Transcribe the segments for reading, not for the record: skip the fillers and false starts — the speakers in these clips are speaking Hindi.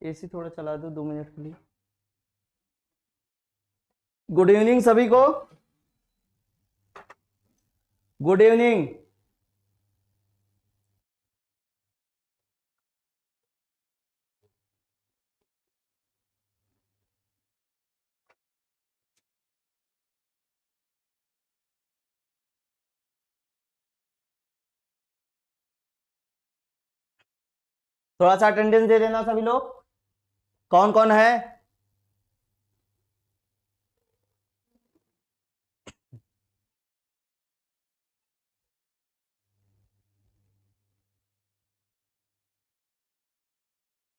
एसी थोड़ा चला दो 2 मिनट के लिए। गुड इवनिंग सभी को, गुड इवनिंग। थोड़ा सा अटेंडेंस दे देना सभी लोग, कौन कौन है।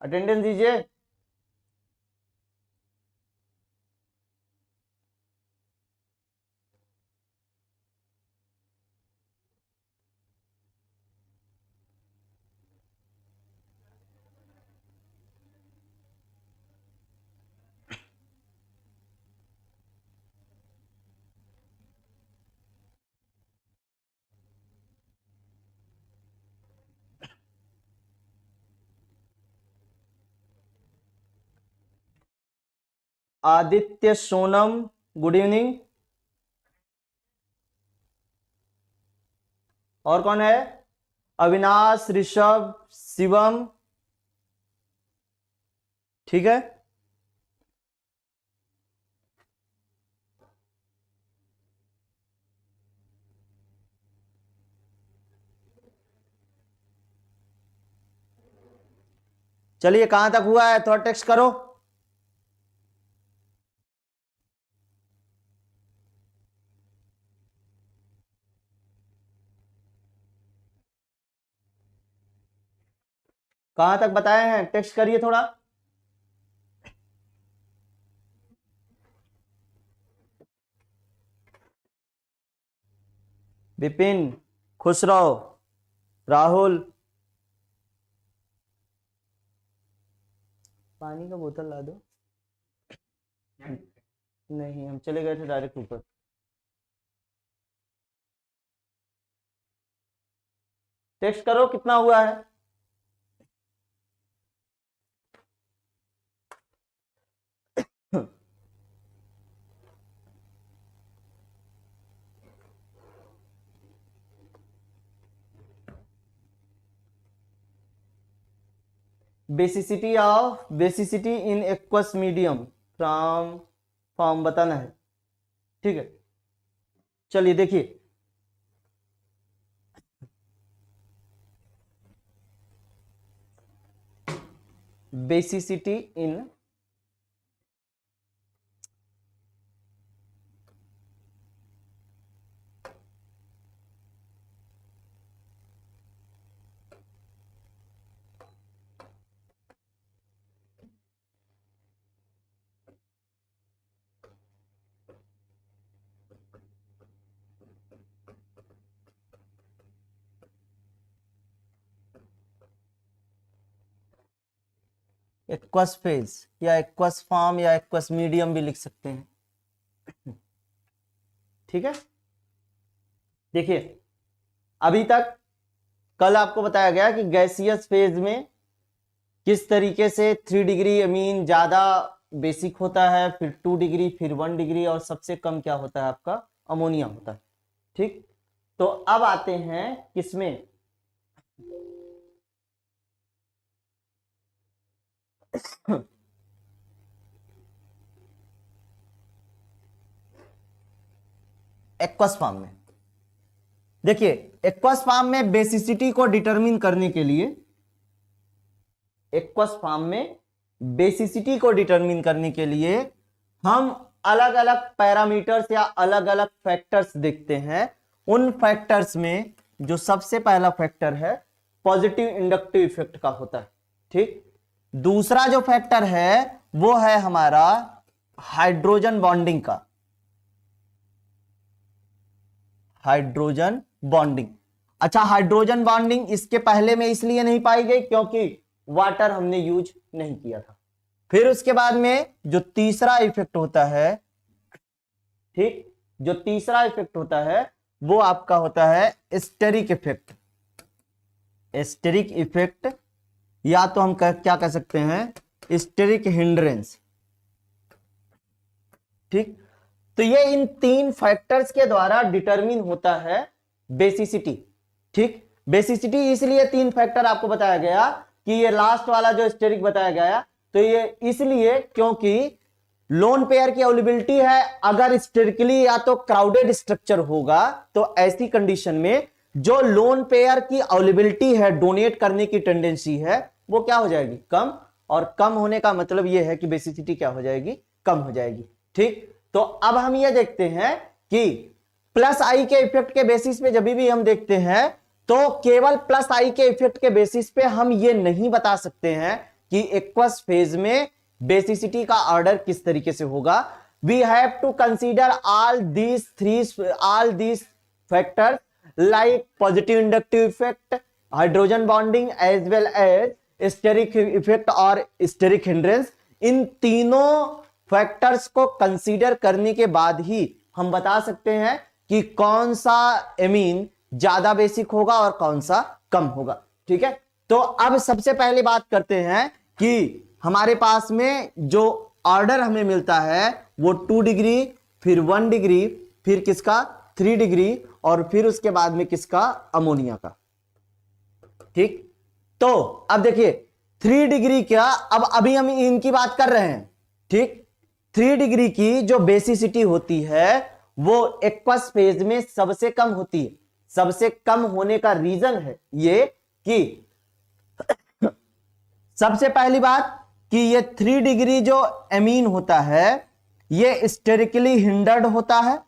अटेंडेंस दीजिए। Aditya, Sonam, good evening. और कौन है? अविनाश, ऋषभ, शिवम, ठीक है। चलिए कहां तक हुआ है थोड़ा टेक्स्ट करो। कहां तक बताए हैं टेक्स्ट करिए थोड़ा। विपिन, खुश रहो। राहुल, पानी का बोतल ला दो। नहीं, हम चले गए थे डायरेक्ट ऊपर। टेक्स्ट करो कितना हुआ है। Basicity in aqueous medium from form बताना है, ठीक है। चलिए देखिए, बेसिसिटी इन एक्वस फेज या एक्वस फॉर्म या एक्वस मीडियम भी लिख सकते हैं, ठीक है। देखिए अभी तक कल आपको बताया गया कि गैसियस फेज में किस तरीके से 3 डिग्री अमीन ज्यादा बेसिक होता है, फिर 2 डिग्री, फिर 1 डिग्री, और सबसे कम क्या होता है आपका अमोनिया होता है, ठीक। तो अब आते हैं किसमें, एक्वस फॉर्म में। देखिए एक्वस फॉर्म में बेसिसिटी को डिटरमिन करने के लिए, एक्वस फॉर्म में बेसिसिटी को डिटरमिन करने के लिए हम अलग अलग पैरामीटर्स या अलग अलग फैक्टर्स देखते हैं। उन फैक्टर्स में जो सबसे पहला फैक्टर है पॉजिटिव इंडक्टिव इफेक्ट का होता है, ठीक। दूसरा जो फैक्टर है वो है हमारा हाइड्रोजन बॉन्डिंग का, हाइड्रोजन बॉन्डिंग। अच्छा, हाइड्रोजन बॉन्डिंग इसके पहले में इसलिए नहीं पाई गई क्योंकि वाटर हमने यूज नहीं किया था। फिर उसके बाद में जो तीसरा इफेक्ट होता है, ठीक, जो तीसरा इफेक्ट होता है वो आपका होता है एस्टेरिक इफेक्ट। एस्टेरिक इफेक्ट या तो हम क्या कह सकते हैं स्टेरिक हिंड्रेंस। ठीक, तो ये इन 3 फैक्टर्स के द्वारा डिटरमिन होता है बेसिसिटी। ठीक, बेसिसिटी इसलिए 3 फैक्टर आपको बताया गया कि ये लास्ट वाला जो स्टेरिक बताया गया, तो ये इसलिए क्योंकि लोन पेयर की अवेलेबिलिटी है। अगर स्टेरिकली या तो क्राउडेड स्ट्रक्चर होगा तो ऐसी कंडीशन में जो लोन पेयर की अवेलेबिलिटी है, डोनेट करने की टेंडेंसी है, वो क्या हो जाएगी, कम। और कम होने का मतलब ये है कि बेसिसिटी क्या हो जाएगी, कम हो जाएगी। ठीक, तो अब हम ये देखते हैं कि प्लस आई के इफेक्ट के बेसिस पे जब भी हम देखते हैं तो केवल प्लस आई के इफेक्ट के बेसिस पे हम ये नहीं बता सकते हैं कि एक्वस फेज में बेसिसिटी का ऑर्डर किस तरीके से होगा। We have to consider all these factors like positive inductive effect, hydrogen bonding as well as steric effect और steric hindrance। इन तीनों फैक्टर्स को कंसीडर करने के बाद ही हम बता सकते हैं कि कौन सा एमीन ज्यादा बेसिक होगा और कौन सा कम होगा। ठीक है, तो अब सबसे पहले बात करते हैं कि हमारे पास में जो ऑर्डर हमें मिलता है वो 2 डिग्री, फिर 1 डिग्री, फिर किसका 3 डिग्री, और फिर उसके बाद में किसका, अमोनिया का। ठीक, तो अब देखिए 3 डिग्री क्या, अब अभी हम इनकी बात कर रहे हैं। ठीक, 3 डिग्री की जो बेसिसिटी होती है वो एक्वस फेज में सबसे कम होती है। सबसे कम होने का रीजन है ये कि सबसे पहली बात कि ये 3 डिग्री जो एमीन होता है ये स्टेरिकली हिंडर्ड होता है,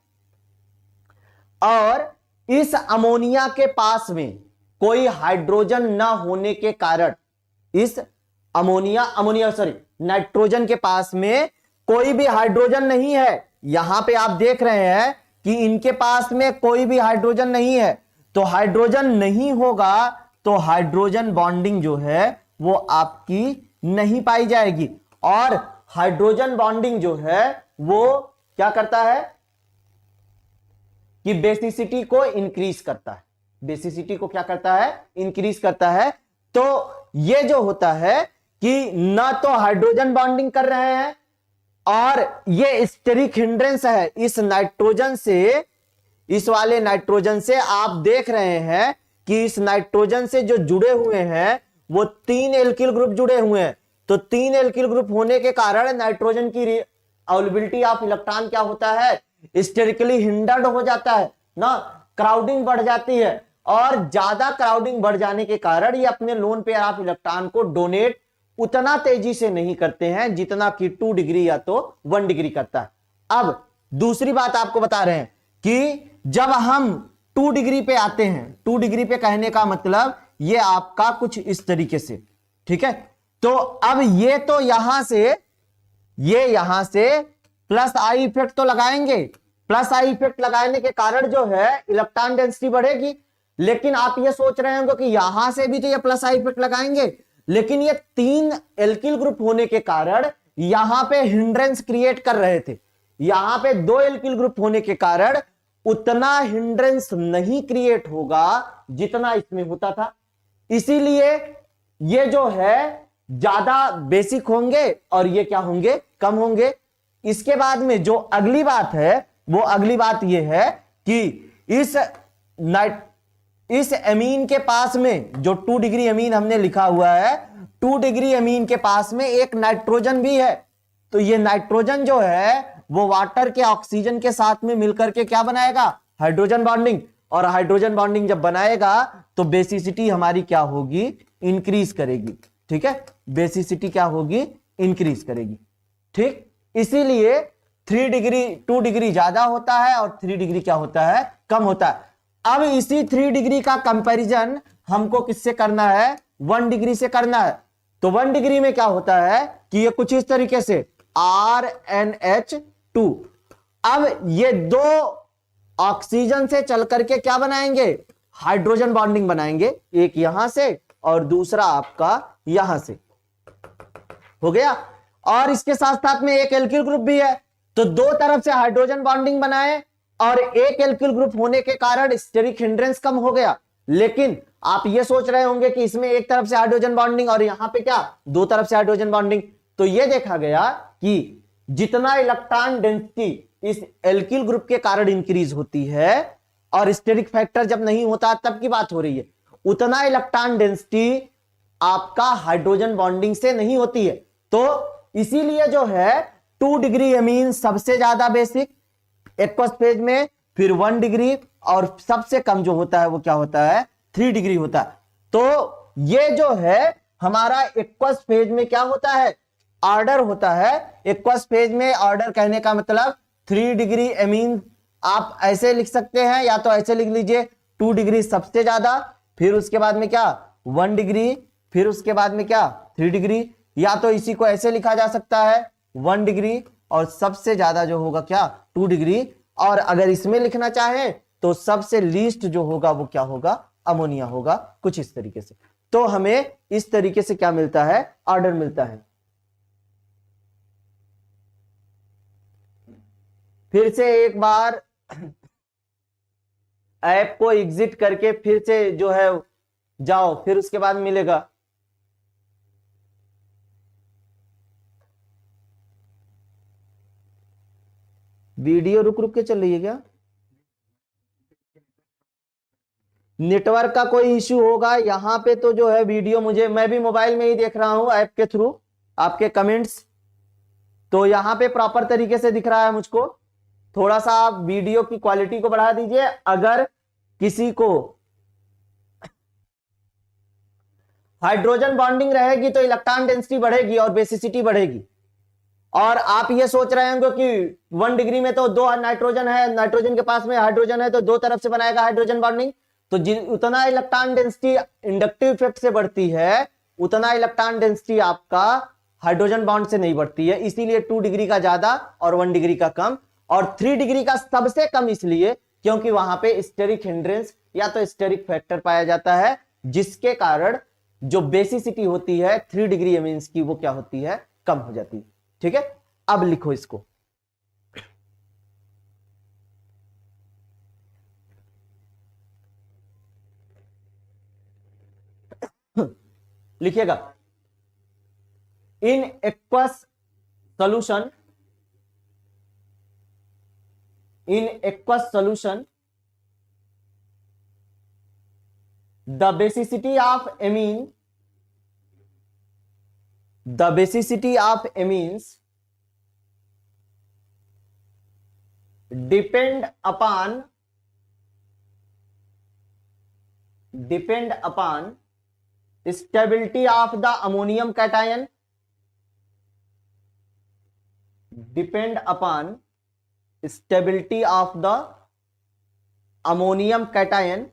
और इस अमोनिया के पास में कोई हाइड्रोजन ना होने के कारण, इस नाइट्रोजन के पास में कोई भी हाइड्रोजन नहीं है। यहां पे आप देख रहे हैं कि इनके पास में कोई भी हाइड्रोजन नहीं है, तो हाइड्रोजन नहीं होगा तो हाइड्रोजन बॉन्डिंग जो है वो आपकी नहीं पाई जाएगी। और हाइड्रोजन बॉन्डिंग जो है वो क्या करता है कि बेसिसिटी को इंक्रीज करता है। बेसिसिटी को क्या करता है, इंक्रीज करता है। तो ये जो होता है कि ना तो हाइड्रोजन बॉन्डिंग कर रहे हैं और ये स्टेरिक हिंड्रेंस है इस नाइट्रोजन से, इस वाले नाइट्रोजन से। आप देख रहे हैं कि इस नाइट्रोजन से जो जुड़े हुए हैं वो 3 एल्किल ग्रुप जुड़े हुए हैं। तो 3 एल्किल ग्रुप होने के कारण नाइट्रोजन की अवेलेबिलिटी ऑफ इलेक्ट्रॉन क्या होता है, स्टेरिकली हिंडर्ड हो जाता है ना, क्राउडिंग बढ़ जाती है। और ज्यादा क्राउडिंग बढ़ जाने के कारण ये अपने लोन पेयर ऑफ इलेक्ट्रॉन को डोनेट उतना तेजी से नहीं करते हैं जितना कि 2 डिग्री या तो 1 डिग्री करता है। अब दूसरी बात आपको बता रहे हैं कि जब हम 2 डिग्री पे आते हैं, 2 डिग्री पे कहने का मतलब ये आपका कुछ इस तरीके से, ठीक है। तो अब ये तो यहां से प्लस आई इफेक्ट तो लगाएंगे, प्लस आई इफेक्ट लगाने के कारण जो है इलेक्ट्रॉन डेंसिटी बढ़ेगी। लेकिन आप ये सोच रहे होंगे कि यहां से भी तो ये प्लस आई इफेक्ट लगाएंगे, लेकिन ये 3 एल्किल ग्रुप होने के कारण यहां पे हिंड्रेंस क्रिएट कर रहे थे। यहां पे 2 एल्किल ग्रुप होने के कारण उतना हिंड्रेंस नहीं क्रिएट होगा जितना इसमें होता था। इसीलिए ये जो है ज्यादा बेसिक होंगे और ये क्या होंगे, कम होंगे। इसके बाद में जो अगली बात है वो अगली बात ये है कि इस एमीन के पास में जो 2 डिग्री एमीन हमने लिखा हुआ है, 2 डिग्री एमीन के पास में एक नाइट्रोजन भी है। तो ये नाइट्रोजन जो है वो वाटर के ऑक्सीजन के साथ में मिलकर के क्या बनाएगा, हाइड्रोजन बॉन्डिंग। और हाइड्रोजन बॉन्डिंग जब बनाएगा तो बेसिसिटी हमारी क्या होगी, इंक्रीज करेगी। ठीक है, बेसिसिटी क्या होगी, इंक्रीज करेगी। ठीक, इसीलिए 2 डिग्री ज्यादा होता है और 3 डिग्री क्या होता है, कम होता है। अब इसी 3 डिग्री का कंपैरिजन हमको किससे करना है, 1 डिग्री से करना है। तो 1 डिग्री में क्या होता है कि ये कुछ इस तरीके से RNH2। अब ये 2 ऑक्सीजन से चल करके क्या बनाएंगे, हाइड्रोजन बॉन्डिंग बनाएंगे, एक यहां से और दूसरा आपका यहां से, हो गया। और इसके साथ साथ में एक एल्किल ग्रुप भी है, तो 2 तरफ से हाइड्रोजन बॉन्डिंग बनाए और एक एल्किल ग्रुप होने के कारण स्टेरिक हिंड्रेंस कम हो गया। लेकिन आप ये सोच रहे होंगे कि इसमें एक तरफ से हाइड्रोजन बॉन्डिंग और यहां पे क्या, 2 तरफ से हाइड्रोजन बॉन्डिंग। तो ये देखा गया कि जितना इलेक्ट्रॉन डेंसिटी इस एल्किल ग्रुप के कारण इंक्रीज होती है, और स्टेरिक फैक्टर जब नहीं होता तब की बात हो रही है, उतना इलेक्ट्रॉन डेंसिटी आपका हाइड्रोजन बॉन्डिंग से नहीं होती है। तो इसीलिए जो है 2 डिग्री एमीन सबसे ज्यादा बेसिक एक्वस फेज में, फिर 1 डिग्री, और सबसे कम जो होता है वो क्या होता है, 3 डिग्री होता है। तो ये जो है हमारा एक्वस फेज में क्या होता है, ऑर्डर होता है। एक्वस फेज में ऑर्डर कहने का मतलब 3 डिग्री एमीन, आप ऐसे लिख सकते हैं या तो ऐसे लिख लीजिए 2 डिग्री सबसे ज्यादा, फिर उसके बाद में क्या 1 डिग्री, फिर उसके बाद में क्या 3 डिग्री, या तो इसी को ऐसे लिखा जा सकता है 1 डिग्री और सबसे ज्यादा जो होगा क्या 2 डिग्री, और अगर इसमें लिखना चाहे तो सबसे लीस्ट जो होगा वो क्या होगा, अमोनिया होगा, कुछ इस तरीके से। तो हमें इस तरीके से क्या मिलता है, ऑर्डर मिलता है। फिर से एक बार ऐप को एग्जिट करके फिर से जो है जाओ, फिर उसके बाद मिलेगा। वीडियो रुक रुक के चल रही है क्या? नेटवर्क का कोई इश्यू होगा यहाँ पे, तो जो है वीडियो मुझे, मैं भी मोबाइल में ही देख रहा हूं ऐप के थ्रू आपके कमेंट्स, तो यहाँ पे प्रॉपर तरीके से दिख रहा है मुझको। थोड़ा सा आप वीडियो की क्वालिटी को बढ़ा दीजिए। अगर किसी को हाइड्रोजन बॉन्डिंग रहेगी तो इलेक्ट्रॉन डेंसिटी बढ़ेगी और बेसिसिटी बढ़ेगी। और आप ये सोच रहे होंगे कि 1 डिग्री में तो 2 नाइट्रोजन है, नाइट्रोजन के पास में हाइड्रोजन है तो 2 तरफ से बनाएगा हाइड्रोजन बॉन्डिंग, तो उतना इलेक्ट्रॉन डेंसिटी इंडक्टिव इफेक्ट से बढ़ती है, उतना इलेक्ट्रॉन डेंसिटी आपका हाइड्रोजन बॉन्ड से नहीं बढ़ती है। इसीलिए 2 डिग्री का ज्यादा और 1 डिग्री का कम, और 3 डिग्री का सबसे कम इसलिए क्योंकि वहां पे स्टेरिक हिंड्रेंस या तो स्टेरिक फैक्टर पाया जाता है, जिसके कारण जो बेसिसिटी होती है 3 डिग्री एमीन्स की वो क्या होती है, कम हो जाती है। ठीक है, अब लिखो इसको। लिखिएगा, in aqueous solution, in aqueous solution the basicity of amine, the basicity of amines depend upon stability of the ammonium cation, depend upon stability of the ammonium cation,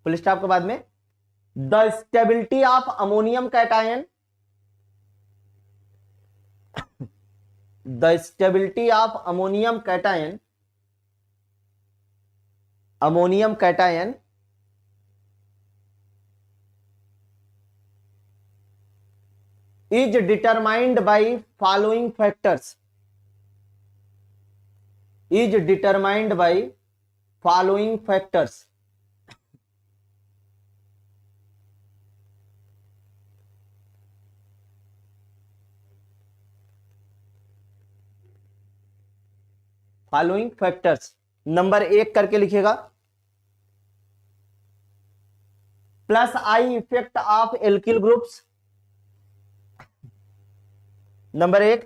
full stop के बाद में the stability of ammonium cation, the stability of ammonium cation, ammonium cation is determined by following factors, is determined by following factors. Following factors number 1 करके लिखिएगा, plus I effect of alkyl groups. Number 1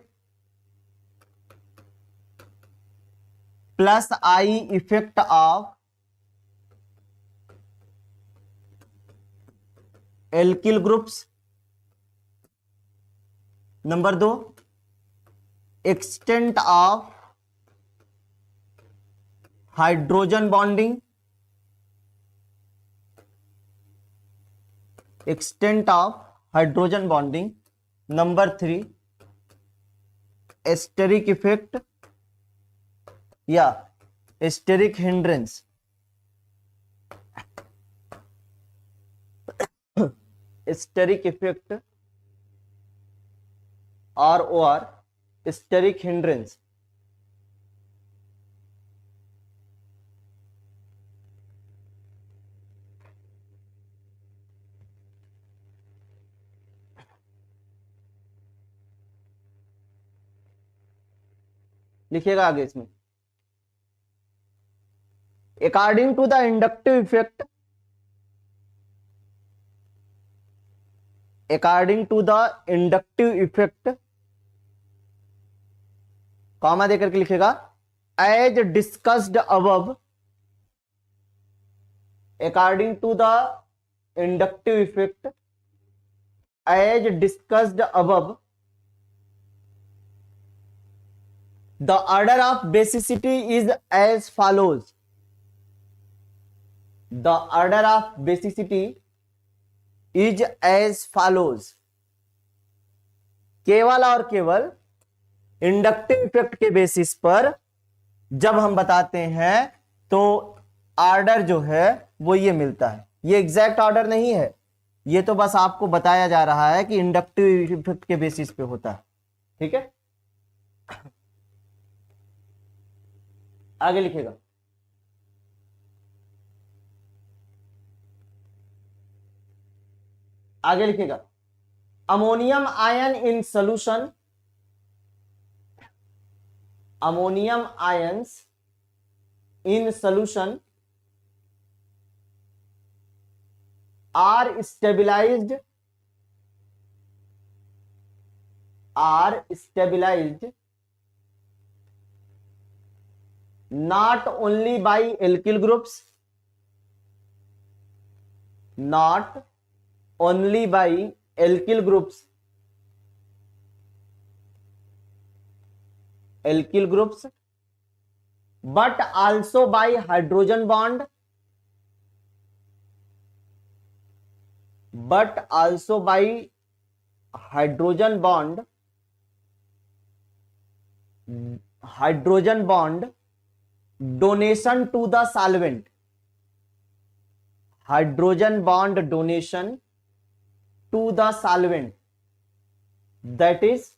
plus I effect of alkyl groups. Number 2 extent of hydrogen bonding, extent of hydrogen bonding. Number 3 asterisk effect या एस्टेरिक हिंड्रेंस, एस्टेरिक इफेक्ट और एस्टेरिक हिंड्रेंस। लिखिएगा आगे इसमें, according to the inductive effect, according to the inductive effect, comma देकर के लिखेगा, as discussed above, according to the inductive effect as discussed above, the order of basicity is as follows, the order of basicity is as follows, केवल और केवल इंडक्टिव इफेक्ट के बेसिस पर जब हम बताते हैं तो ऑर्डर जो है वो ये मिलता है। ये एग्जैक्ट ऑर्डर नहीं है, ये तो बस आपको बताया जा रहा है कि इंडक्टिव इफेक्ट के बेसिस पे होता है। ठीक है, आगे लिखेगा, आगे लिखेगा, ammonium ion in solution, ammonium ions in solution are stabilised, are stabilised not only by alkyl groups, not only by alkyl groups, alkyl groups, but also by hydrogen bond, but also by hydrogen bond, hydrogen bond donation to the solvent, hydrogen bond donation to the solvent, that is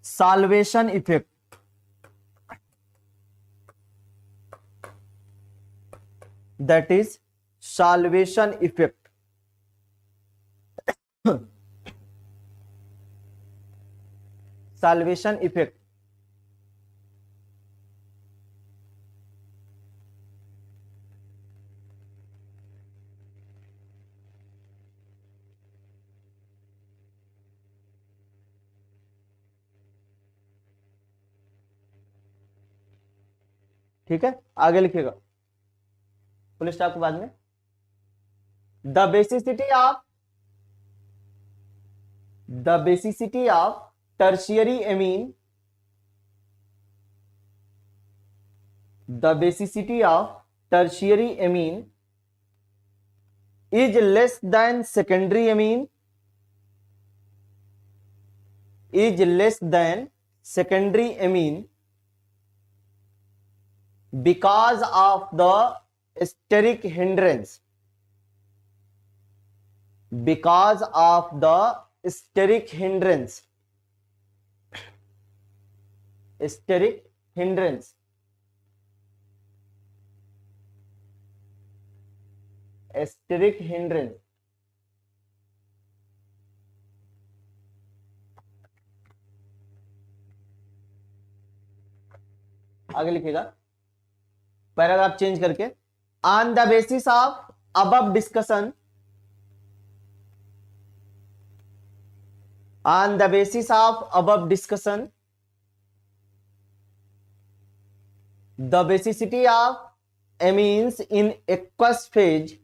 solvation effect, that is solvation effect, salvation effect, ठीक है, आगे लिखिएगा, फुल स्टॉप के बाद में, the basicity of tertiary amine, the basicity of tertiary amine is less than secondary amine, is less than secondary amine because of the steric hindrance, because of the steric hindrance, steric hindrance, steric hindrance, आगे लिखिएगा पैराग्राफ चेंज करके, on the basis of above discussion, on the basis of above discussion, the basicity of amines in aqueous phase,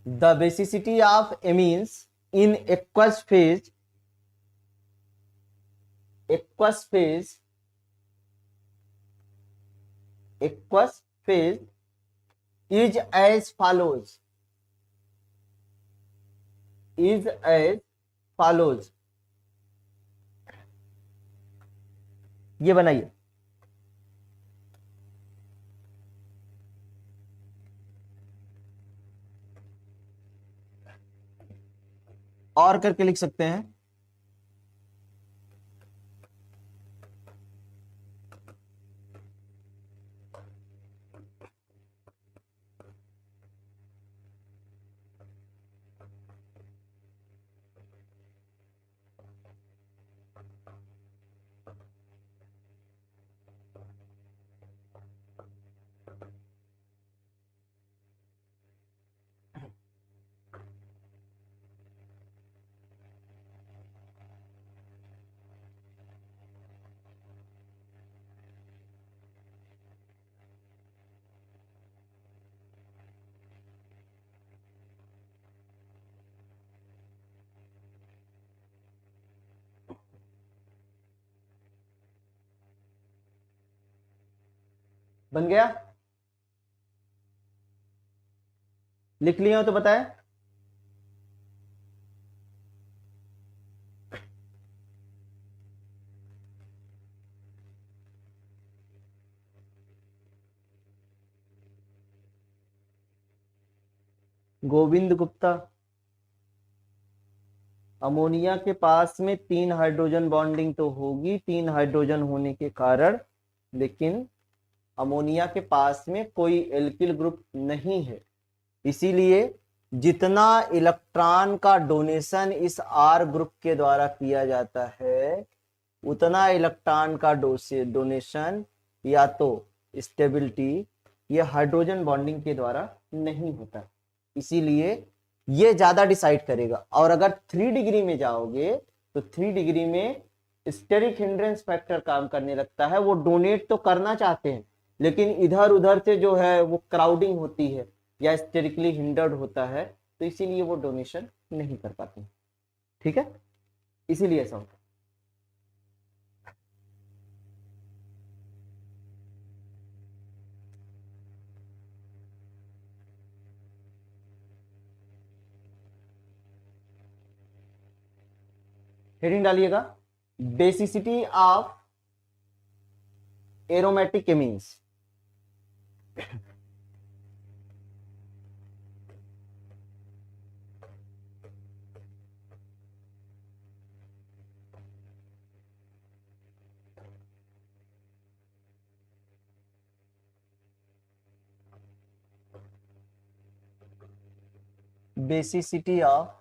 the basicity of amines in aqueous phase, aqueous phase, aqueous phase is as follows, is as follows, ये बनाइए, और करके लिख सकते हैं, बन गया? लिख लिए हो तो बताएं। गोविंद गुप्ता, अमोनिया के पास में 3 हाइड्रोजन बॉन्डिंग तो होगी 3 हाइड्रोजन होने के कारण, लेकिन अमोनिया के पास में कोई एल्किल ग्रुप नहीं है। इसीलिए जितना इलेक्ट्रॉन का डोनेशन इस आर ग्रुप के द्वारा किया जाता है, उतना इलेक्ट्रॉन का डोनेशन या तो स्टेबिलिटी या हाइड्रोजन बॉन्डिंग के द्वारा नहीं होता। इसीलिए ये ज्यादा डिसाइड करेगा। और अगर 3 डिग्री में जाओगे तो 3 डिग्री में स्टेरिक हिंड्रेंस फैक्टर काम करने लगता है। वो डोनेट तो करना चाहते हैं, लेकिन इधर उधर से जो है वो क्राउडिंग होती है या स्टेरिकली हिंडर्ड होता है, तो इसीलिए वो डोनेशन नहीं कर पाते। ठीक है, इसीलिए ऐसा होता है। हेडिंग डालिएगा, basicity of aromatic amines. Basicity of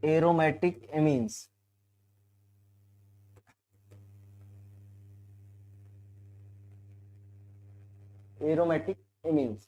aromatic amines. Aromatic amines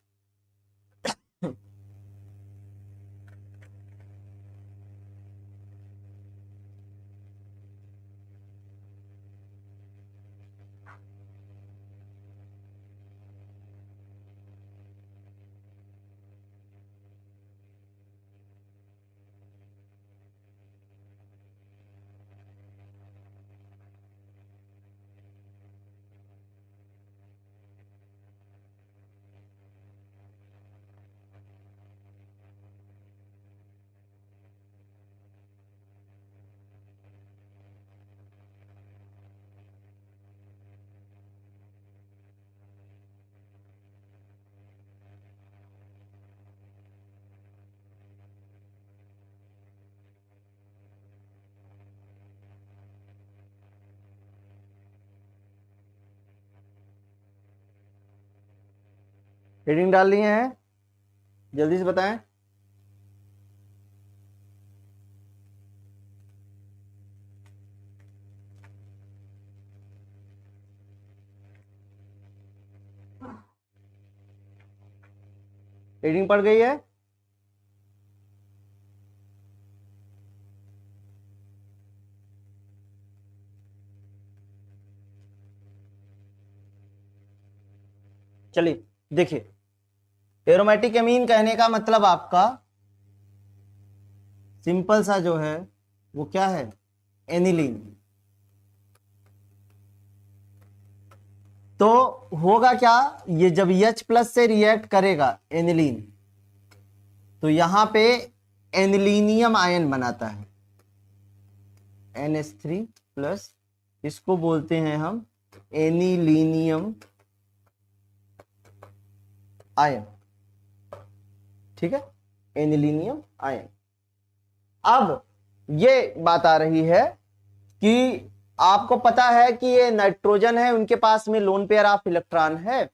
heading डाल लिए हैं, जल्दी से बताएं। हेडिंग पड़ गई है? चलिए देखिए, एरोमेटिक एमीन कहने का मतलब आपका सिंपल सा जो है वो क्या है, एनिलीन। तो होगा क्या, ये जब H+ से रिएक्ट करेगा एनिलीन, तो यहां पे एनिलीनियम आयन बनाता है, NH3+, इसको बोलते हैं हम एनिलीनियम आयन। ठीक है, एनिलीनियम आयन। अब ये बात आ रही है कि आपको पता है कि ये नाइट्रोजन है, उनके पास में लोन पेयर ऑफ इलेक्ट्रॉन है,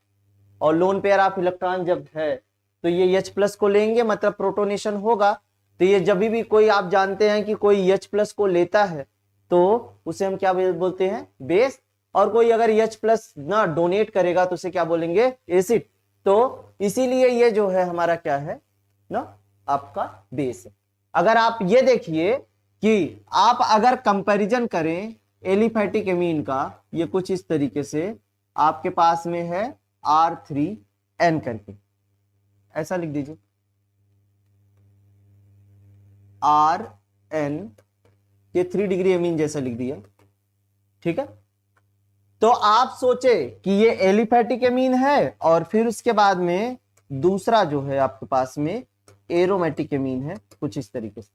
और लोन पेयर ऑफ इलेक्ट्रॉन जब है तो ये H+ को लेंगे, मतलब प्रोटोनेशन होगा। तो ये जब भी कोई, आप जानते हैं कि कोई H+ को लेता है तो उसे हम क्या बोलते हैं, बेस। और कोई अगर H+ ना डोनेट करेगा तो उसे क्या बोलेंगे, एसिड। तो इसीलिए ये जो है हमारा क्या है ना, आपका बेस है। अगर आप ये देखिए कि आप अगर कंपैरिजन करें एलिफैटिक एमीन का, ये कुछ इस तरीके से आपके पास में है R3N करके, ऐसा लिख दीजिए, RN, ये 3 डिग्री एमीन जैसा लिख दिया। ठीक है। तो आप सोचे कि ये एलिफैटिक एमीन है और फिर उसके बाद में दूसरा जो है आपके पास में एरोमेटिक एमीन है, कुछ इस तरीके से।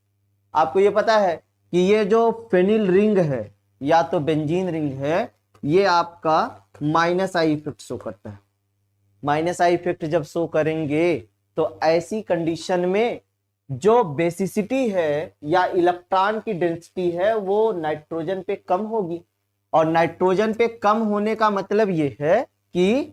आपको ये पता है कि ये जो फेनिल रिंग है या तो बेंजीन रिंग है, ये आपका माइनस आई इफेक्ट शो करता है। माइनस आई इफेक्ट जब शो करेंगे तो ऐसी कंडीशन में जो बेसिसिटी है या इलेक्ट्रॉन की डेंसिटी है वो नाइट्रोजन पे कम होगी, और नाइट्रोजन पे कम होने का मतलब ये है कि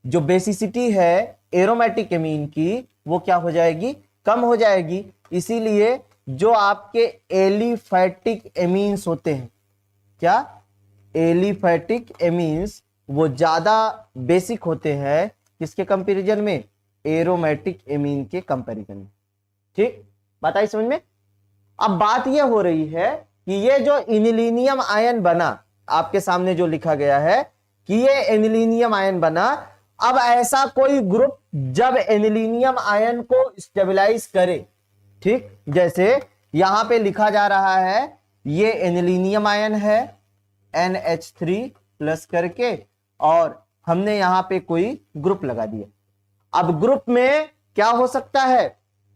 जो बेसिसिटी है एरोमेटिक एमीन की वो क्या हो जाएगी, कम हो जाएगी। इसीलिए जो आपके एलिफैटिक एमीन्स होते हैं, क्या एलिफैटिक एमीन्स, वो ज्यादा बेसिक होते हैं किसके कंपैरिजन में, एरोमेटिक एमीन के कंपैरिजन में। ठीक, बात आई समझ में। अब बात यह हो रही है कि ये जो एनिलीनियम आयन बना, आपके सामने जो लिखा गया है कि ये एनिलीनियम आयन बना, अब ऐसा कोई ग्रुप जब एनिलीनियम आयन को स्टेबलाइज करे, ठीक, जैसे यहां पे लिखा जा रहा है ये एनिलीनियम आयन है NH3 प्लस करके, और हमने यहां पे कोई ग्रुप लगा दिया। अब ग्रुप में क्या हो सकता है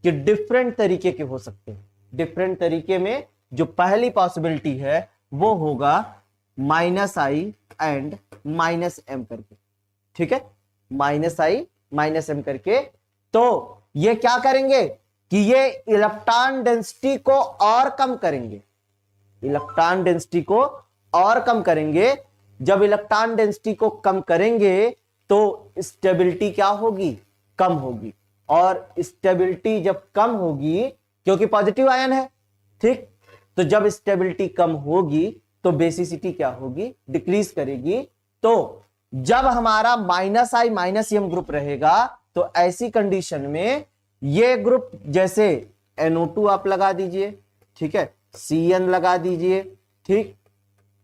कि डिफरेंट तरीके के हो सकते हैं। डिफरेंट तरीके में जो पहली पॉसिबिलिटी है वो होगा -I एंड -M करके, ठीक है, -I -M करके। तो ये क्या करेंगे कि ये इलेक्ट्रॉन डेंसिटी को और कम करेंगे, इलेक्ट्रॉन डेंसिटी को और कम करेंगे। जब इलेक्ट्रॉन डेंसिटी को कम करेंगे तो स्टेबिलिटी क्या होगी, कम होगी, और स्टेबिलिटी जब कम होगी, क्योंकि पॉजिटिव आयन है, ठीक, तो जब स्टेबिलिटी कम होगी तो बेसिसिटी क्या होगी, डिक्रीज करेगी। तो जब हमारा -I -M ग्रुप रहेगा तो ऐसी कंडीशन में ये ग्रुप, जैसे NO2 आप लगा दीजिए, ठीक है, CN लगा दीजिए, ठीक,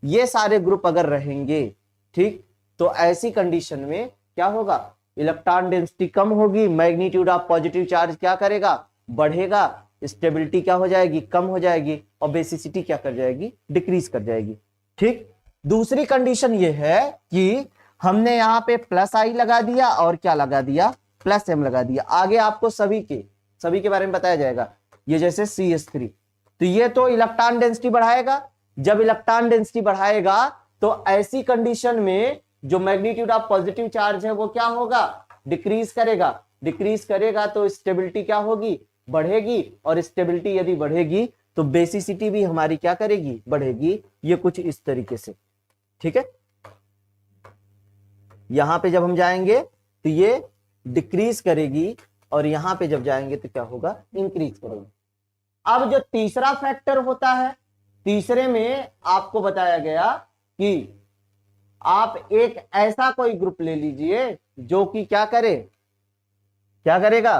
ये सारे ग्रुप अगर रहेंगे, ठीक, तो ऐसी कंडीशन में क्या होगा, इलेक्ट्रॉन डेंसिटी कम होगी, मैग्नीट्यूड ऑफ पॉजिटिव चार्ज क्या करेगा, बढ़ेगा, स्टेबिलिटी क्या हो जाएगी, कम हो जाएगी, और बेसिसिटी क्या कर जाएगी, डिक्रीज कर जाएगी। ठीक, दूसरी कंडीशन ये है कि हमने यहां पे +I लगा दिया और क्या लगा दिया, +M लगा दिया। आगे आपको सभी के बारे में बताया जाएगा। ये जैसे CH3, तो ये तो इलेक्ट्रॉन डेंसिटी बढ़ाएगा। जब इलेक्ट्रॉन डेंसिटी बढ़ाएगा तो ऐसी कंडीशन में जो मैग्नीट्यूड ऑफ पॉजिटिव चार्ज है वो क्या होगा, डिक्रीज करेगा। डिक्रीज करेगा तो स्टेबिलिटी क्या होगी, बढ़ेगी, और स्टेबिलिटी यदि बढ़ेगी तो बेसिसिटी भी हमारी क्या करेगी, बढ़ेगी। ये कुछ इस तरीके से, ठीक है। यहां पे जब हम जाएंगे तो ये डिक्रीज करेगी, और यहां पे जब जाएंगे तो क्या होगा, इंक्रीज करेगी। अब जो तीसरा फैक्टर होता है, तीसरे में आपको बताया गया कि आप एक ऐसा कोई ग्रुप ले लीजिए जो कि क्या करे, क्या करेगा,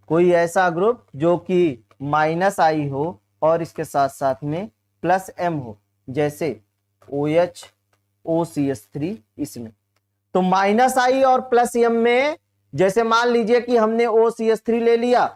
कोई ऐसा ग्रुप जो कि -I हो और इसके साथ साथ में +M हो, जैसे OH OCH3 इसमें। तो -I और +M में, जैसे मान लीजिए कि हमने OCH3 ले लिया,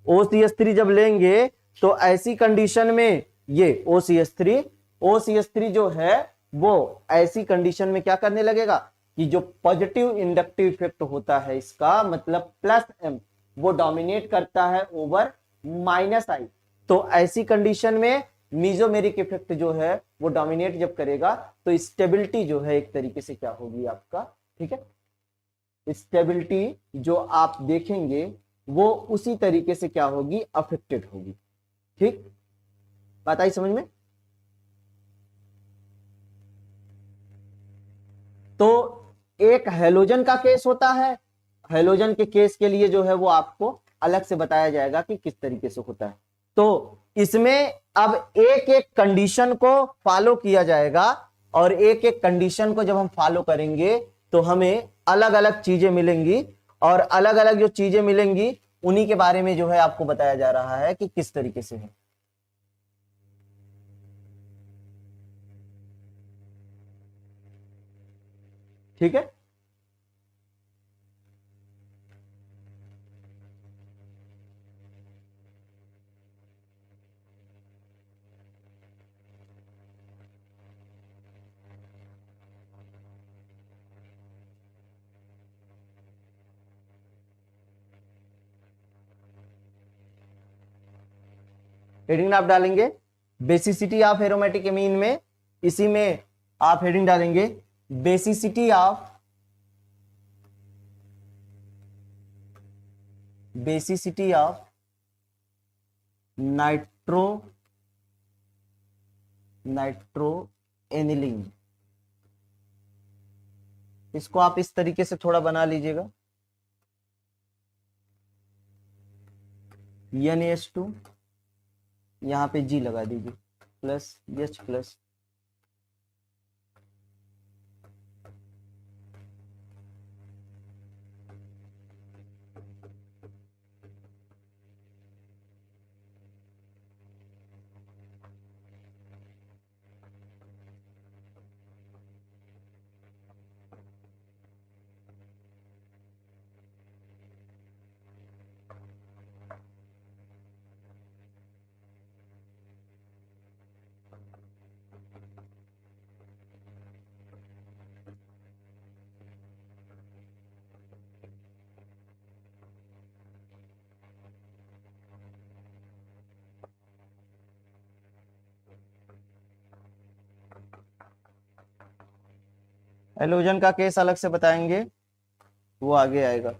OCH3 जब लेंगे तो ऐसी कंडीशन में ये OCH3 जो है वो ऐसी कंडीशन में क्या करने लगेगा कि जो पॉजिटिव इंडक्टिव इफेक्ट होता है इसका, मतलब +M, वो डोमिनेट करता है ओवर -I। तो ऐसी कंडीशन में मीजोमेरिक इफेक्ट जो है वो डोमिनेट जब करेगा तो स्टेबिलिटी जो है एक तरीके से क्या होगी आपका, ठीक है, स्टेबिलिटी जो आप देखेंगे वो उसी तरीके से क्या होगी, अफेक्टेड होगी। ठीक, बात आई समझ में। तो एक हेलोजन का केस होता है, हेलोजन के केस के लिए जो है वो आपको अलग से बताया जाएगा कि किस तरीके से होता है। तो इसमें अब एक एक कंडीशन को फॉलो किया जाएगा, और एक एक कंडीशन को जब हम फॉलो करेंगे तो हमें अलग अलग चीजें मिलेंगी, और अलग अलग जो चीजें मिलेंगी उन्हीं के बारे में जो है आपको बताया जा रहा है कि किस तरीके से है। ठीक है, हेडिंग आप डालेंगे बेसिसिटी ऑफ एरोमेटिक एमीन में, इसी में आप हेडिंग डालेंगे बेसिसिटी ऑफ नाइट्रो एनिलिन। इसको आप इस तरीके से थोड़ा बना लीजिएगा, NH2 यहाँ पे G लगा दीजिए प्लस H प्लस एलोजन का केस अलग से बताएंगे, वो आगे आएगा।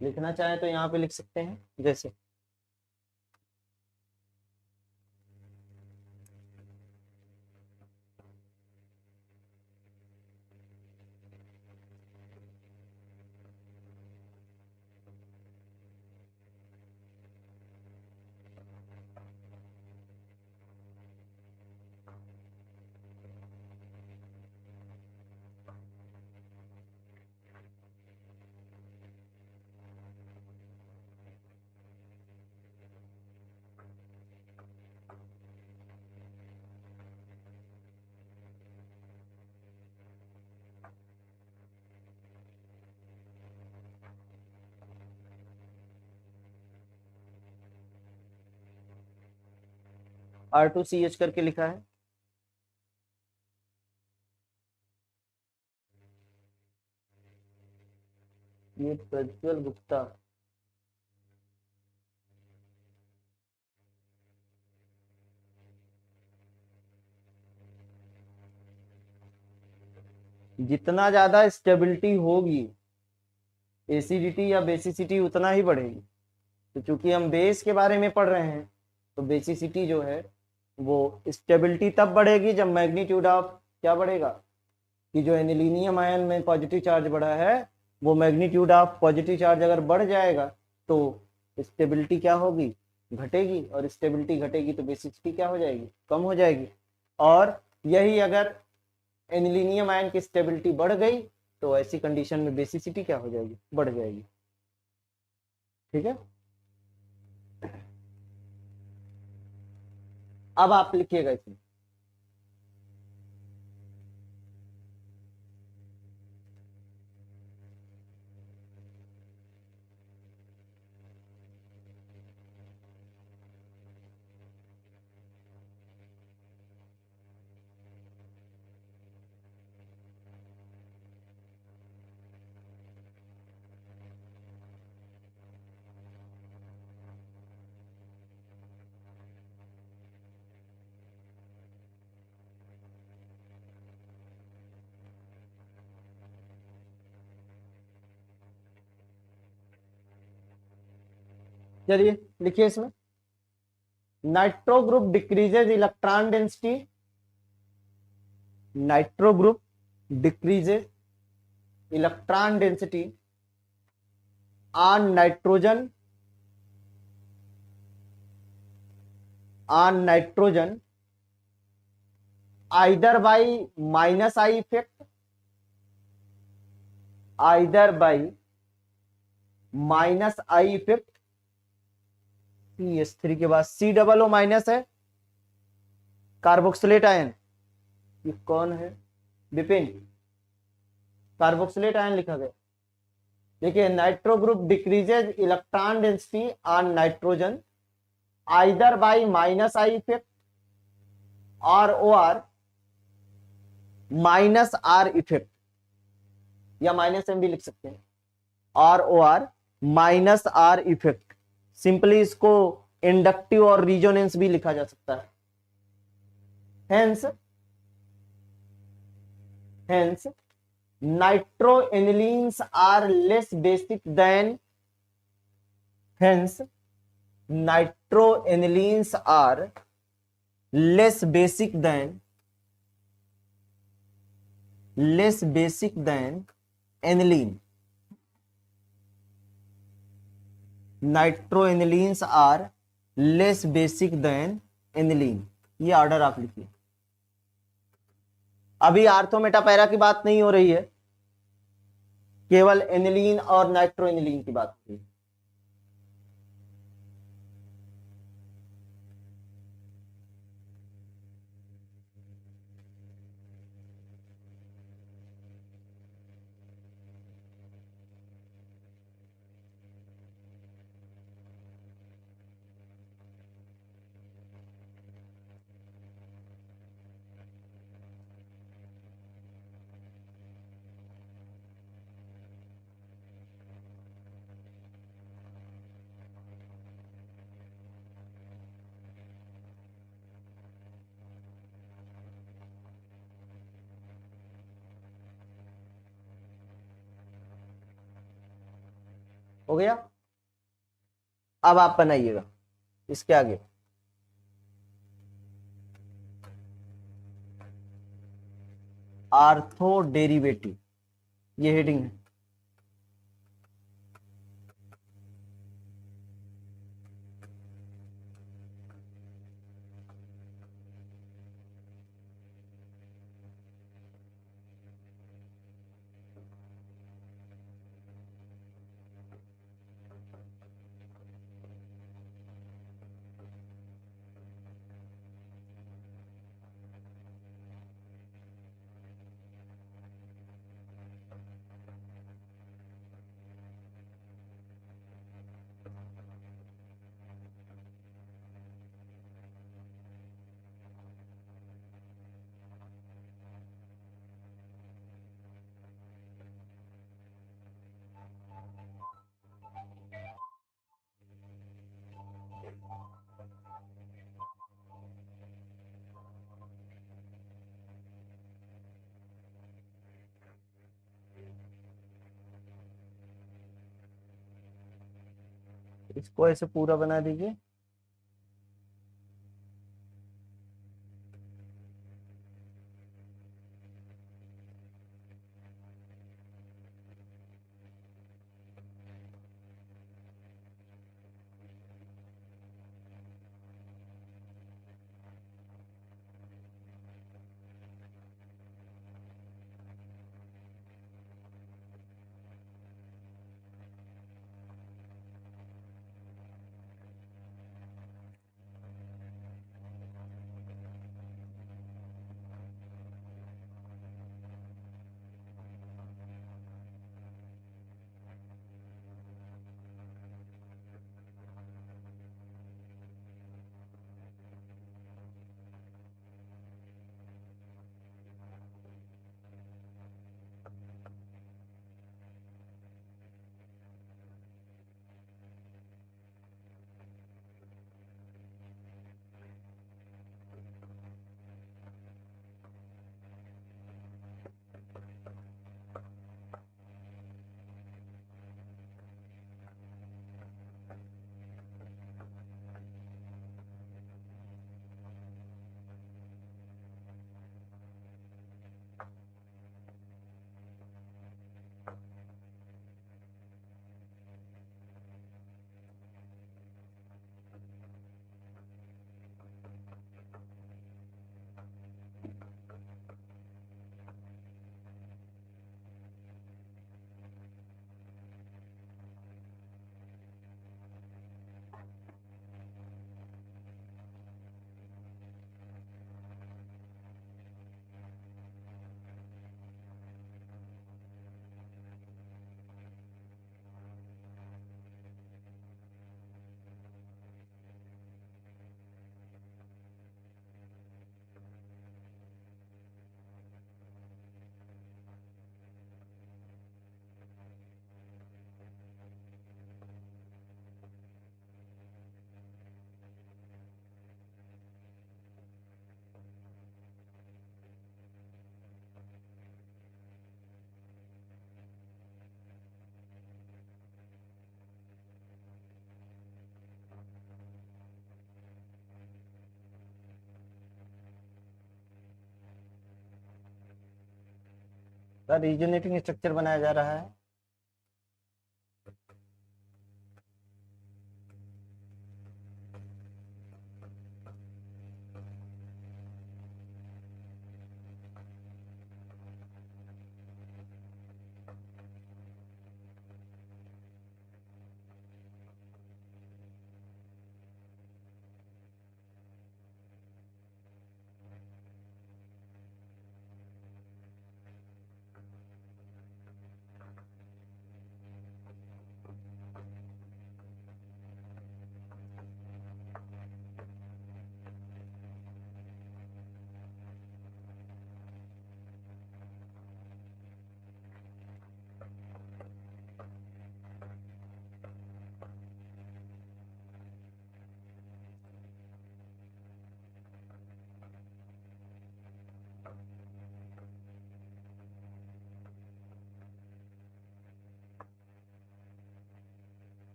लिखना चाहे तो यहाँ पे लिख सकते हैं, जैसे R2CH करके लिखा है। ये प्रज्वल गुप्ता, जितना ज्यादा स्टेबिलिटी होगी एसिडिटी या बेसिसिटी उतना ही बढ़ेगी। तो चूंकि हम बेस के बारे में पढ़ रहे हैं तो बेसिसिटी जो है वो स्टेबिलिटी तब बढ़ेगी जब मैग्नीट्यूड ऑफ क्या बढ़ेगा, कि जो एनिलीनियम आयन में पॉजिटिव चार्ज बढ़ा है वो मैग्नीट्यूड ऑफ पॉजिटिव चार्ज अगर बढ़ जाएगा तो स्टेबिलिटी क्या होगी, घटेगी, और स्टेबिलिटी घटेगी तो बेसिसिटी क्या हो जाएगी, कम हो जाएगी। और यही अगर एनिलीनियम आयन की स्टेबिलिटी बढ़ गई तो ऐसी कंडीशन में बेसिसिटी क्या हो जाएगी, बढ़ जाएगी। ठीक है, अब आप लिखिएगा इसमें चलिए लिखिए इसमें nitro group decreases electron density, nitro group decreases electron density on nitrogen either by minus I effect, either by minus I effect, CH3 के बाद C माइनस है, कार्बोक्सिलेट आयन, ये कौन है, विपिन, कार्बोक्सिलेट आयन लिखा गया। देखिए nitro group decreases electron density on nitrogen either by minus I effect ROR minus R effect, या माइनस एम भी लिख सकते हैं, ROR minus R effect. Simply इसको इंडक्टिव और रिजोनेंस भी लिखा जा सकता है। Hence nitroanilines are less basic than, hence nitroanilines are less basic then aniline. Nitroanilines are less basic then aniline. ये ऑर्डर आप लिखिए। अभी आर्थो मेटापैरा की बात नहीं हो रही है, केवल एनिलीन और नाइट्रोएनिलीन की बात हो रही है। हो गया? अब आप बनाइएगा इसके आगे। आर्थो डेरिवेटिव, ये हेडिंग है। इसको ऐसे पूरा बना दीजिए। का रीजनेटिंग स्ट्रक्चर बनाया जा रहा है।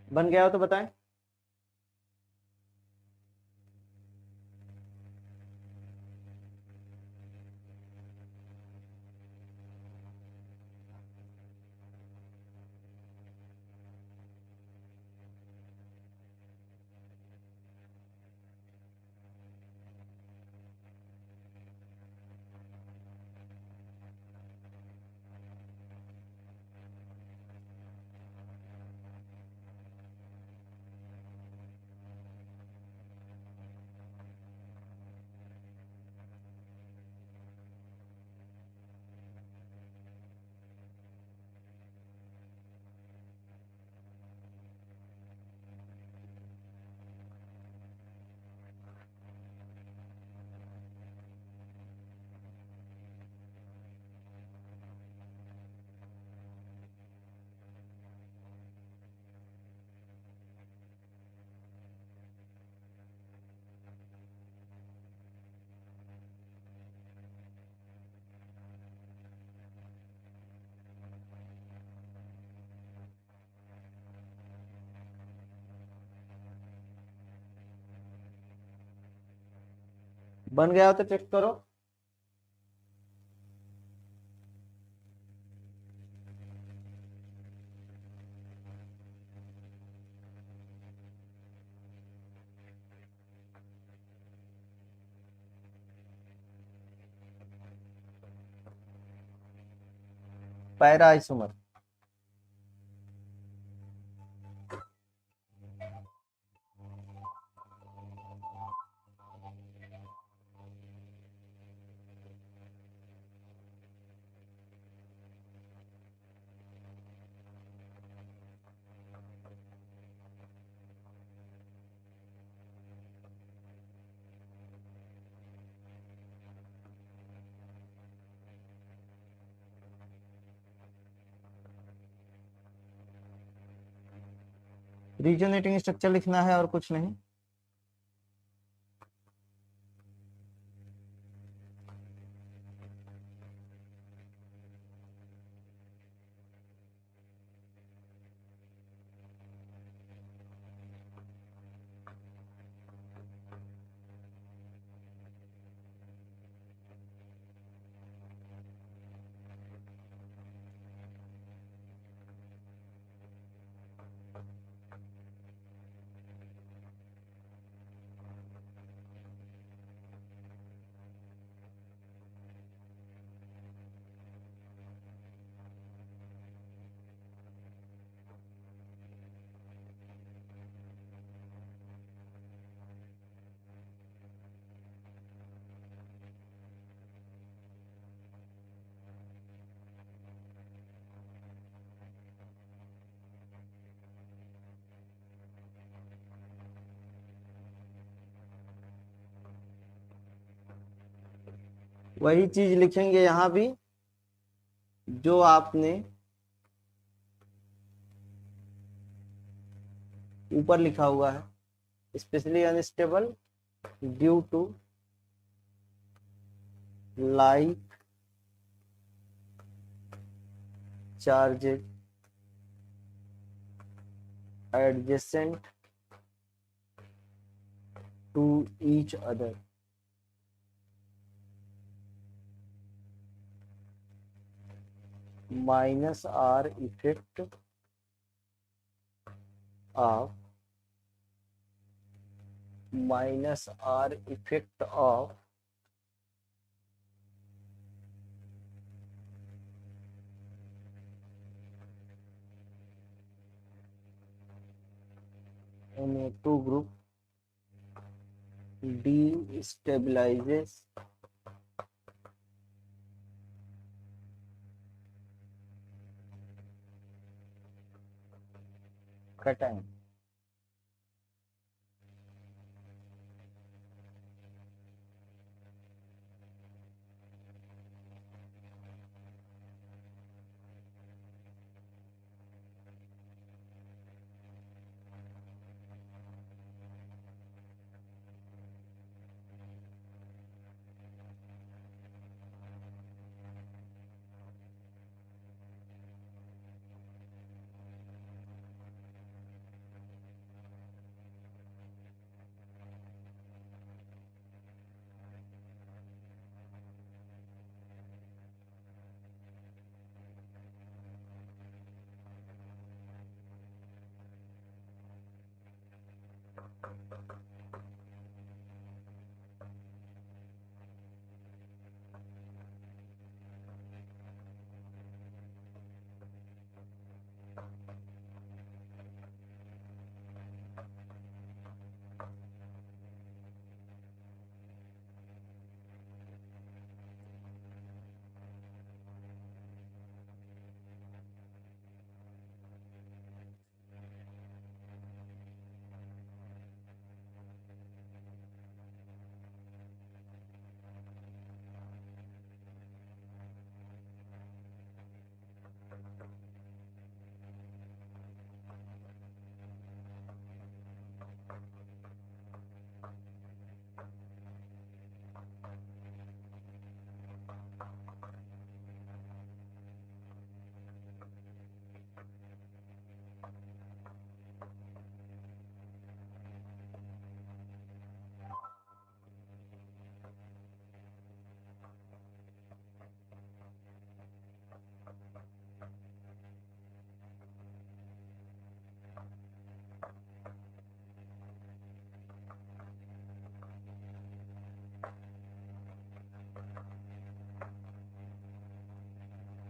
बन गया हो तो बताएं। बन गया हो तो चेक करो। Para isomer. रीजनेटिंग स्ट्रक्चर लिखना है और कुछ नहीं। वही चीज लिखेंगे यहां भी जो आपने ऊपर लिखा हुआ है, specially unstable due to like charges adjacent to each other minus r effect of NO2 group destabilizes cation.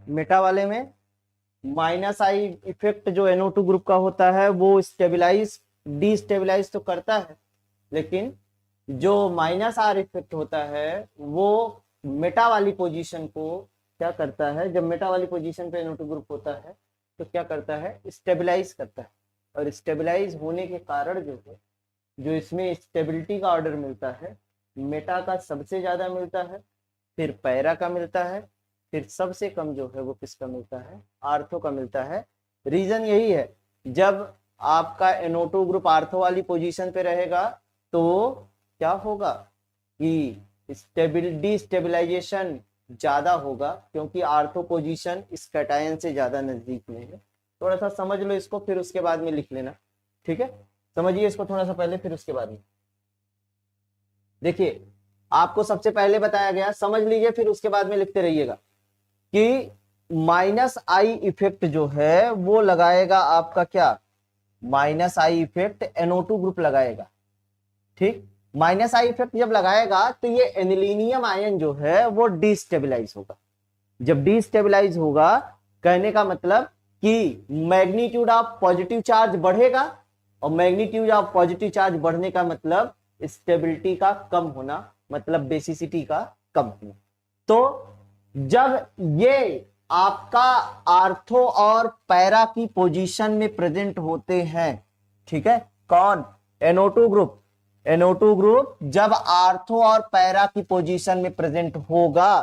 Meta वाले में माइनस आई इफेक्ट जो NO2 ग्रुप का होता है वो स्टेबलाइज डीस्टेबलाइज तो करता है, लेकिन जो माइनस आर इफेक्ट होता है वो मेटा वाली पोजीशन को क्या करता है, जब मेटा वाली पोजीशन पे NO2 ग्रुप होता है तो क्या करता है, स्टेबलाइज करता है। और स्टेबलाइज होने के कारण जो है, जो इसमें स्टेबिलिटी का ऑर्डर मिलता है, मेटा का सबसे ज्यादा मिलता है, फिर पैरा का मिलता है, फिर सबसे कम जो है वो किसका मिलता है, आर्थो का मिलता है। रीजन यही है, जब आपका NO2 ग्रुप आर्थो वाली पोजीशन पे रहेगा तो क्या होगा कि डिस्टेबलाइजेशन ज्यादा होगा, क्योंकि आर्थो पोजीशन इस कैटायन से ज्यादा नजदीक में है। थोड़ा सा समझ लो इसको, फिर उसके बाद में लिख लेना, ठीक है। समझिए इसको थोड़ा सा पहले, फिर उसके बाद में देखिए। आपको सबसे पहले बताया गया, समझ लीजिए, फिर उसके बाद में लिखते रहिएगा कि माइनस आई इफेक्ट जो है वो लगाएगा आपका क्या, minus I effect NO2 group लगाएगा, ठीक। माइनस आई इफेक्ट जब लगाएगा तो ये एनिलीनियम आयन जो है वो डिस्टेबलाइज होगा। जब डिस्टेबलाइज होगा, कहने का मतलब कि मैग्नीट्यूड ऑफ पॉजिटिव चार्ज बढ़ेगा, और मैग्नीट्यूड ऑफ पॉजिटिव चार्ज बढ़ने का मतलब स्टेबिलिटी का कम होना, मतलब बेसिसिटी का कम होना। तो जब ये आपका आर्थो और पैरा की पोजीशन में प्रेजेंट होते हैं, ठीक है, कौन, NO2 ग्रुप, NO2 ग्रुप जब आर्थो और पैरा की पोजीशन में प्रेजेंट होगा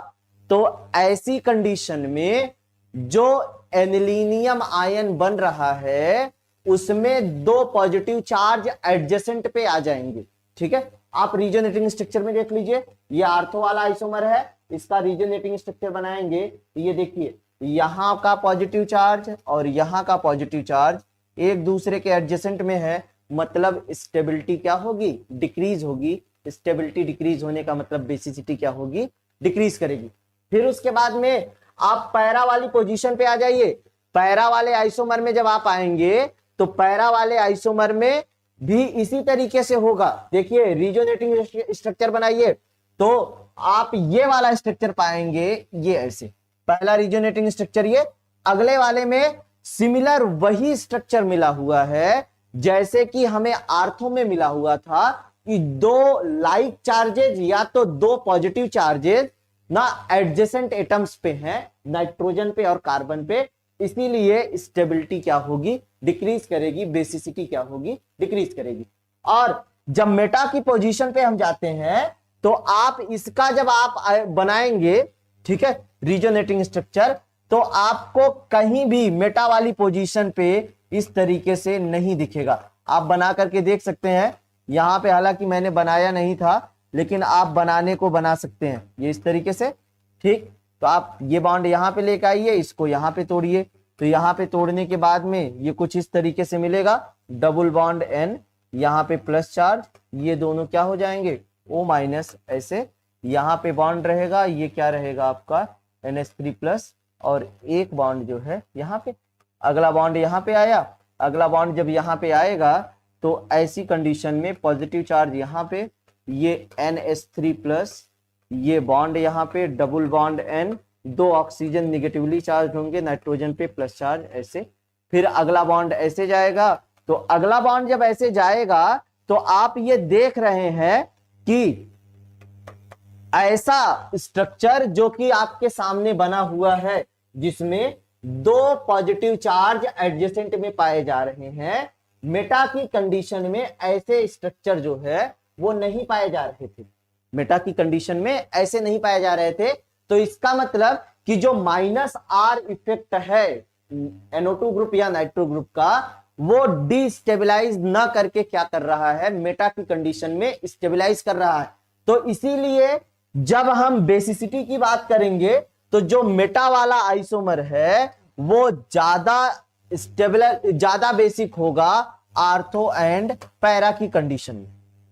तो ऐसी कंडीशन में जो एनिलीनियम आयन बन रहा है उसमें दो पॉजिटिव चार्ज एडजेसेंट पे आ जाएंगे। ठीक है, आप रीजनेटिंग स्ट्रक्चर में देख लीजिए, ये आर्थो वाला आइसोमर है, इसका रीजनेटिंग स्ट्रक्चर बनाएंगे, ये देखिए यहां का पॉजिटिव चार्ज और यहां का पॉजिटिव चार्ज एक दूसरे के एडजेसेंट में है, मतलब स्टेबिलिटी क्या होगी, डिक्रीज होगी। स्टेबिलिटी डिक्रीज होने का मतलब बेसिसिटी क्या होगी, डिक्रीज करेगी। फिर उसके बाद में आप पैरा वाली पोजीशन पे आ जाइए। पैरा वाले आइसोमर में जब आप आएंगे तो पैरा वाले आइसोमर में भी इसी तरीके से होगा। देखिए रीजोनेटिंग स्ट्रक्चर बनाइए तो आप ये वाला स्ट्रक्चर पाएंगे, ये ऐसे पहला रीजोनेटिंग स्ट्रक्चर, ये अगले वाले में सिमिलर वही स्ट्रक्चर मिला हुआ है जैसे कि हमें आर्थो में मिला हुआ था कि दो लाइक चार्जेज या तो दो पॉजिटिव चार्जेज ना एडजेसेंट एटम्स पे हैं, नाइट्रोजन पे और कार्बन पे, इसीलिए स्टेबिलिटी क्या होगी, डिक्रीज करेगी, बेसिसिटी क्या होगी, डिक्रीज करेगी। और जब मेटा की पोजीशन पे हम जाते हैं तो आप इसका जब आप बनाएंगे, ठीक है, रीजोनेटिंग स्ट्रक्चर, तो आपको कहीं भी मेटा वाली पोजीशन पे इस तरीके से नहीं दिखेगा। आप बना करके देख सकते हैं, यहां पे हालांकि मैंने बनाया नहीं था लेकिन आप बनाने को बना सकते हैं ये इस तरीके से। ठीक, तो आप ये बॉन्ड यहां पे लेकर आइए, इसको यहां पे तोड़िए, तो यहां पे तोड़ने के बाद में ये कुछ इस तरीके से मिलेगा, डबल बॉन्ड N, यहां पे प्लस चार्ज, ये दोनों क्या हो जाएंगे O-, ऐसे यहां पे बॉन्ड रहेगा, ये क्या रहेगा आपका NH3+, और एक बॉन्ड जो है यहां पे, अगला बॉन्ड यहां पे आया, अगला बॉन्ड जब यहां पे आएगा तो ऐसी कंडीशन में पॉजिटिव चार्ज यहां पे, ये NH3+, ये बॉन्ड यहां पे डबल बॉन्ड N, दो ऑक्सीजन निगेटिवली चार्ज होंगे, नाइट्रोजन पे प्लस चार्ज ऐसे, फिर अगला बॉन्ड ऐसे जाएगा। तो अगला बॉन्ड जब ऐसे जाएगा तो आप ये देख रहे हैं कि ऐसा स्ट्रक्चर जो कि आपके सामने बना हुआ है जिसमें दो पॉजिटिव चार्ज एडजेसेंट में पाए जा रहे हैं, मेटा की कंडीशन में ऐसे स्ट्रक्चर जो है वो नहीं पाए जा रहे थे, मेटा की कंडीशन में ऐसे नहीं पाए जा रहे थे। तो इसका मतलब कि जो -R इफेक्ट है NO2 ग्रुप या नाइट्रो ग्रुप का, वो डिस्टेबलाइज ना करके क्या कर रहा है, मेटा की कंडीशन में स्टेबलाइज कर रहा है। तो इसीलिए जब हम बेसिसिटी की बात करेंगे तो जो मेटा वाला आइसोमर है वो ज्यादा स्टेबल, ज्यादा बेसिक होगा आर्थो एंड पैरा की कंडीशन में।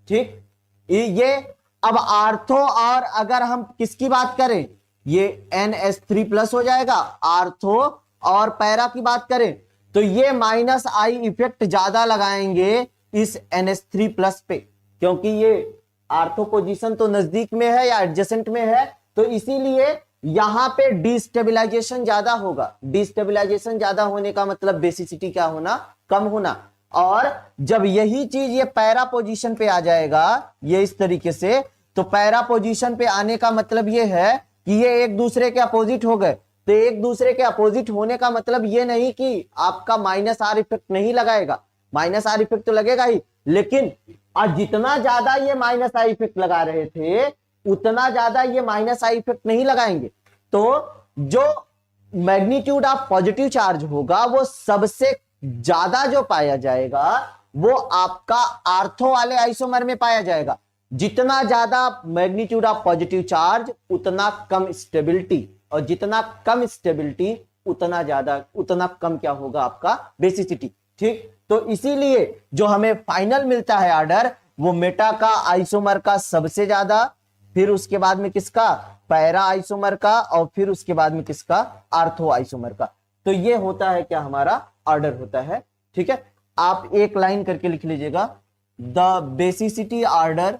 ठीक, ये अब आर्थो, और अगर हम किसकी बात करें, ये NH3+ हो जाएगा। आर्थो और पैरा की बात करें तो ये -I इफेक्ट ज्यादा लगाएंगे इस NH3+ पे, क्योंकि ये आर्थो पोजीशन तो नजदीक में है या एडजेसेंट में है, तो इसीलिए यहां पे डिस्टेबलाइजेशन ज्यादा होगा। डिस्टेबलाइजेशन ज्यादा होने का मतलब बेसिसिटी क्या होना, कम होना। और जब यही चीज ये पैरा पोजीशन पे आ जाएगा ये इस तरीके से, तो पैरा पोजीशन पे आने का मतलब ये है कि ये एक दूसरे के अपोजिट हो गए। तो एक दूसरे के अपोजिट होने का मतलब ये नहीं कि आपका -R इफेक्ट नहीं लगाएगा, -R इफेक्ट तो लगेगा ही, लेकिन और जितना ज्यादा ये -I इफेक्ट लगा रहे थे उतना ज्यादा ये -I इफेक्ट नहीं लगाएंगे। तो जो मैग्नीट्यूड ऑफ पॉजिटिव चार्ज होगा वो सबसे ज्यादा जो पाया जाएगा वो आपका आर्थो वाले आइसोमर में पाया जाएगा। जितना ज्यादा मैग्नीट्यूड ऑफ पॉजिटिव चार्ज उतना कम स्टेबिलिटी, और जितना कम स्टेबिलिटी उतना कम क्या होगा आपका बेसिसिटी। ठीक, तो इसीलिए जो हमें फाइनल मिलता है ऑर्डर वो मेटा का आइसोमर का सबसे ज्यादा, फिर उसके बाद में किसका, पैरा आइसोमर का, और फिर उसके बाद में किसका, आर्थो आइसोमर का। तो ये होता है क्या, हमारा ऑर्डर होता है। ठीक है, आप एक लाइन करके लिख लीजिएगा, the basicity order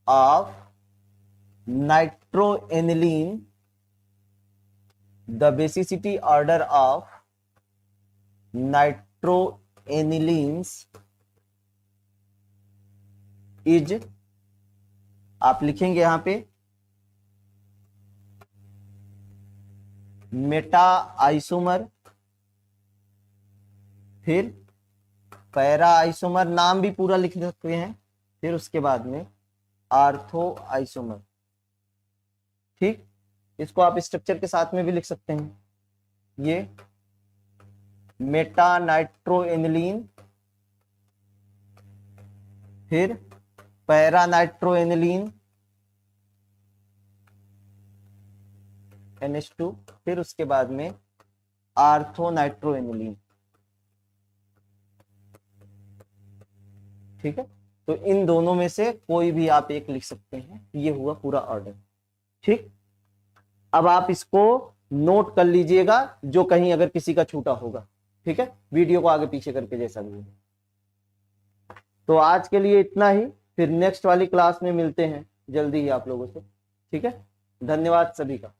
of nitroaniline, the basicity order of nitroanilines is, आप लिखेंगे यहां पे मेटा आइसोमर, फिर पैरा आइसोमर, नाम भी पूरा लिख सकते हैं, फिर उसके बाद में आर्थो आइसोमर। ठीक, इसको आप स्ट्रक्चर के साथ में भी लिख सकते हैं, ये मेटा नाइट्रोएनिलीन, फिर पैरा नाइट्रोएनिलीन NH2, फिर उसके बाद में आर्थो नाइट्रोएनिलीन। ठीक है, तो इन दोनों में से कोई भी आप एक लिख सकते हैं, ये हुआ पूरा ऑर्डर। ठीक, अब आप इसको नोट कर लीजिएगा जो कहीं अगर किसी का छूटा होगा। ठीक है, वीडियो को आगे पीछे करके जैसा भी है। तो आज के लिए इतना ही, फिर नेक्स्ट वाली क्लास में मिलते हैं जल्दी ही आप लोगों से। ठीक है, धन्यवाद सभी का।